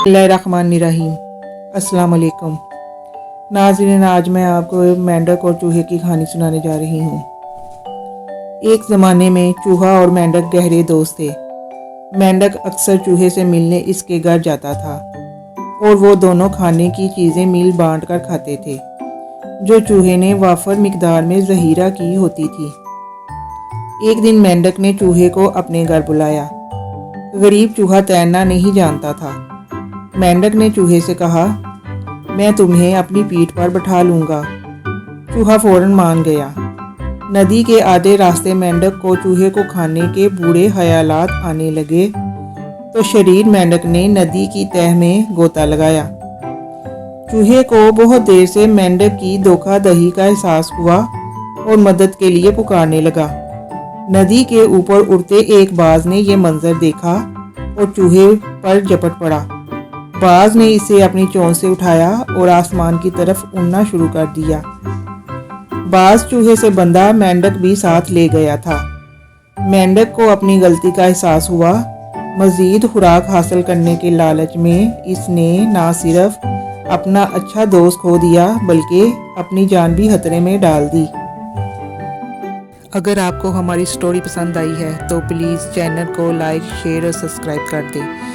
बिस्मिल्लाहिर्रहमानिर्रहीम। अस्सलाम वालेकुम नाज़रीन, आज मैं आपको मेंढक और चूहे की कहानी सुनाने जा रही हूँ। एक ज़माने में चूहा और मेंढक गहरे दोस्त थे। मेंढक अक्सर चूहे से मिलने इसके घर जाता था और वो दोनों खाने की चीज़ें मिल बांट कर खाते थे, जो चूहे ने वाफर मिकदार में ज़हीरा की होती थी। एक दिन मेंढक ने चूहे को अपने घर बुलाया। गरीब चूहा तैरना नहीं जानता था। मेंढक ने चूहे से कहा, मैं तुम्हें अपनी पीठ पर बैठा लूँगा। चूहा फौरन मान गया। नदी के आधे रास्ते मेंढक को चूहे को खाने के बुरे ख्यालात आने लगे तो शरीर मेंढक ने नदी की तह में गोता लगाया। चूहे को बहुत देर से मेंढक की धोखाधड़ी का एहसास हुआ और मदद के लिए पुकारने लगा। नदी के ऊपर उड़ते एक बाज ने यह मंजर देखा और चूहे पर झपट पड़ा। बाज ने इसे अपनी चोंच से उठाया और आसमान की तरफ उड़ना शुरू कर दिया। बाज चूहे से बंधा मेंढक भी साथ ले गया था। मेंढक को अपनी गलती का एहसास हुआ। मजीद खुराक हासिल करने के लालच में इसने ना सिर्फ अपना अच्छा दोस्त खो दिया बल्कि अपनी जान भी खतरे में डाल दी। अगर आपको हमारी स्टोरी पसंद आई है तो प्लीज़ चैनल को लाइक, शेयर और सब्सक्राइब कर दें।